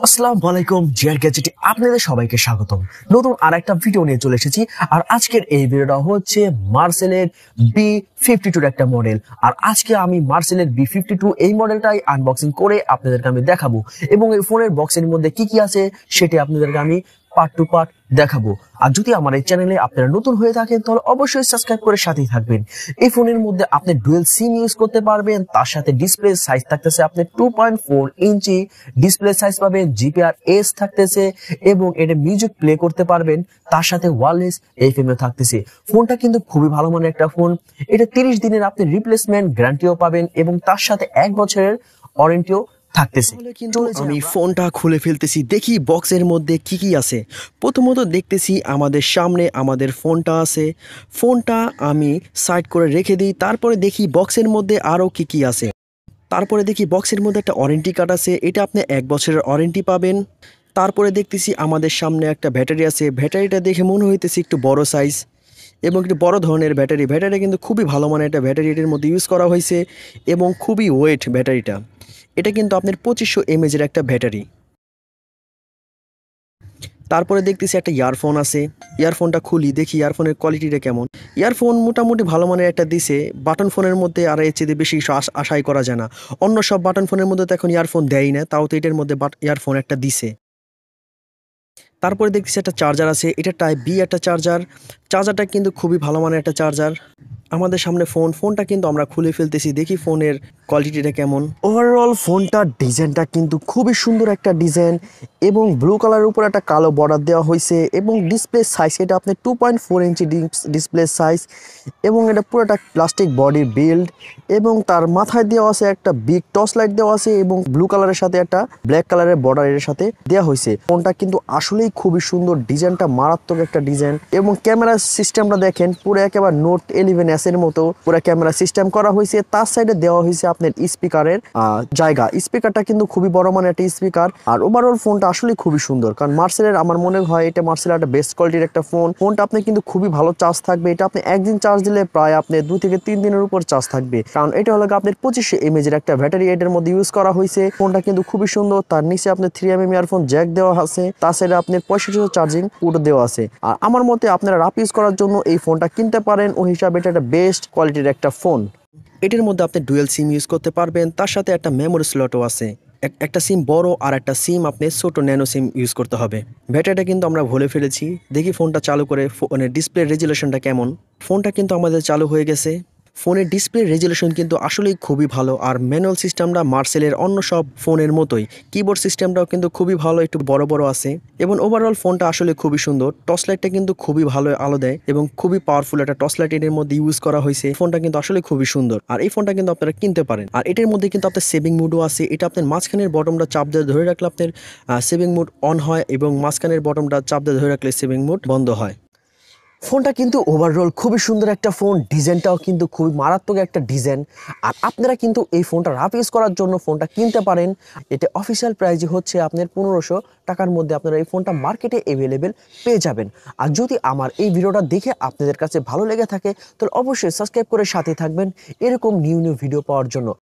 আসসালামু আলাইকুম GadgeT আপনাদের সবাইকে স্বাগতম। নতুন আরেকটা ভিডিও নিয়ে চলে এসেছি। আর আজকের এই ভিডিওটা হচ্ছে মার্সেলের B52 এর একটা মডেল। আর আজকে আমি মার্সেলের B52 এই মডেলটাই আনবক্সিং করে আপনাদেরকে আমি দেখাবো এবং এই ফোনের বক্সের মধ্যে কি কি আছে সেটি আপনাদেরকে আমি পার্ট টু পার্ট দেখাবো। আর যদি আমার এই চ্যানেলে আপনারা নতুন হয়ে থাকেন তাহলে অবশ্যই সাবস্ক্রাইব করে সাথেই থাকবেন। এই ফোনের মধ্যে আপনি ডুয়াল সিম ইউজ করতে পারবেন, তার সাথে ডিসপ্লে সাইজ থাকতেছে আপনি 2.4 ইঞ্চি ডিসপ্লে সাইজ পাবেন, GPRS থাকতেছে এবং এটা মিউজিক প্লে করতে পারবেন, তার সাথে ওয়্যারলেস FM থাকতেছে। ফোনটা কিন্তু খুবই ভালো মানের একটা ফোন। এটা 30 দিনের আপনি রিপ্লেসমেন্ট গ্যারান্টিও পাবেন এবং তার সাথে 1 বছরের ওয়ারেন্টিও থাকতেছে। কিন্তু আমি ফোনটা খুলে ফেলতেছি, দেখি বক্সের মধ্যে কি কি আছে। প্রথমত দেখতেছি আমাদের সামনে আমাদের ফোনটা আছে। ফোনটা আমি সাইড করে রেখে দিই, তারপরে দেখি বক্সের মধ্যে আরও কি কি আছে। তারপরে দেখি বক্সের মধ্যে একটা ওয়ারেন্টি কার্ড আছে, এটা আপনি 1 বছরের ওয়ারেন্টি পাবেন। তারপরে দেখতেছি আমাদের সামনে একটা ব্যাটারি আছে। ব্যাটারিটা দেখে মনে হইতেছে একটু বড় সাইজ এবং একটু বড় ধরনের ব্যাটারি। ব্যাটারি কিন্তু খুবই ভালো মানের একটা ব্যাটারি এটার মধ্যে ইউজ করা হয়েছে এবং খুবই ওয়েট ব্যাটারিটা। এটা কিন্তু আপনার 2500 mAh এর একটা ব্যাটারি। তারপরে দেখতেছি একটা ইয়ারফোন আছে। ইয়ারফোনটা খুলি, দেখি ইয়ারফোনের কোয়ালিটিটা কেমন। ইয়ারফোন মোটামুটি ভালো মানের একটা দিছে। বাটন ফোনের মধ্যে আর এর চেয়ে বেশি আশাই করা যায় না। অন্য সব বাটন ফোনের মধ্যে তো এখন ইয়ারফোন দেয়ই না, তাও তো এটার মধ্যে ইয়ারফোন একটা দিছে। তারপরে দেখতেছি একটা চার্জার আছে, এটা টাইপ বি একটা চার্জার। চার্জারটা কিন্তু খুবই ভালো মানের একটা চার্জার। আমাদের সামনে ফোনটা কিন্তু আমরা খুলে ফেলতেছি, দেখি ফোনের কোয়ালিটিটা কেমন। ওভারঅল ফোনটার ডিজাইনটা কিন্তু খুবই সুন্দর একটা ডিজাইন এবং ব্লু কালারের উপর একটা কালো বর্ডার দেওয়া হয়েছে এবং ডিসপ্লে সাইজ এটা আপনি 2.4 ইঞ্চি ডিসপ্লে সাইজ এবং এটা পুরোটা প্লাস্টিক বডি বিল্ড এবং তার মাথায় দেওয়া আছে একটা বিগ টর্চ লাইট দেওয়া আছে এবং ব্লু কালারের সাথে একটা ব্ল্যাক কালারের বর্ডার এর সাথে দেওয়া হয়েছে। ফোনটা কিন্তু আসলেই খুবই সুন্দর, ডিজাইনটা মারাত্মক একটা ডিজাইন এবং ক্যামেরা সিস্টেমটা দেখেন পুরো একেবারে নোট 11s এর মতো পুরো ক্যামেরা সিস্টেম করা হয়েছে। তার সাইডে দেওয়া হয়েছে আপনার স্পিকারের জায়গা। স্পিকারটা কিন্তু খুবই বড় মানের একটা স্পিকার। আর ওভারঅল ফোনটা আসলে খুবই সুন্দর, কারণ মার্সেলের আমার মনে হয় এটা মার্সেলের একটা বেস্ট কোয়ালিটির একটা ফোন। ফোনটা আপনি কিন্তু খুবই ভালো চার্জ থাকবে। এটা আপনি একদিন চার্জ দিলে প্রায় আপনি 2 থেকে 3 দিনের উপর চার্জ থাকবে, কারণ এটা হলো আপনার 2500 mAh এর একটা ব্যাটারি এটার মধ্যে ইউজ করা হয়েছে। ফোনটা কিন্তু খুবই সুন্দর। তার নিচে আপনার 3mm ইয়ারফোন জ্যাক দেওয়া আছে, তার সাইডে আপনার 65 চার্জিং পোর্ট দেওয়া আছে। আর আমার মতে আপনারা রাফ ইউজ করার জন্য এই ফোনটা কিনতে পারেন, ওই হিসাবে এটা একটা বেস্ট কোয়ালিটির একটা ফোন। এটার মধ্যে আপনি ডুয়াল সিম ইউজ করতে পারবেন, তার সাথে একটা মেমোরি স্লটও আছে। একটা সিম বড় আর একটা সিম আপনি ছোট ন্যানো সিম ইউজ করতে হবে। ব্যাটারিটা কিন্তু আমরা ভুলে ফেলেছি, দেখি ফোনটা চালু করে ফোনের ডিসপ্লে রেজুলেশনটা কেমন। ফোনটা কিন্তু আমাদের চালু হয়ে গেছে। ফোনের ডিসপ্লে রেজুলেশন কিন্তু আসলেই খুবই ভালো। আর ম্যানুয়াল সিস্টেমটা মার্সেলের অন্য সব ফোনের মতোই। কিবোর্ড সিস্টেমটাও কিন্তু খুবই ভালো, একটু বড় বড় আছে এবং ওভারঅল ফোনটা আসলে খুবই সুন্দর। টর্চ লাইটটা কিন্তু খুবই ভালো আলো দেয় এবং খুবই পাওয়ারফুল একটা টর্চ লাইট এর মধ্যে ইউজ করা হয়েছে। ফোনটা কিন্তু আসলে খুবই সুন্দর আর এই ফোনটা কিন্তু আপনারা কিনতে পারেন। আর এটার মধ্যে কিন্তু আপনার সেভিং মোডও আছে। এটা আপনার মাঝখানের বটমটা চাপ দিয়ে ধরে রাখলে আপনার সেভিং মোড অন হয় এবং মাঝখানের বটমটা চাপ দিয়ে ধরে রাখলে সেভিং মোড বন্ধ হয়। ফোনটা কিন্তু ওভারঅল খুবই সুন্দর একটা ফোন, ডিজাইনটাও কিন্তু খুবই মারাত্মক একটা ডিজাইন। আর আপনারা কিন্তু এই ফোনটা রাফ ইউজ করার জন্য ফোনটা কিনতে পারেন। এটা অফিসিয়াল প্রাইস হচ্ছে আপনার 1500 টাকার মধ্যে আপনারা এই ফোনটা মার্কেটে অ্যাভেলেবেল পেয়ে যাবেন। আর যদি আমার এই ভিডিওটা দেখে আপনাদের কাছে ভালো লেগে থাকে তাহলে অবশ্যই সাবস্ক্রাইব করে সাথে থাকবেন এরকম নিউ ভিডিও পাওয়ার জন্য।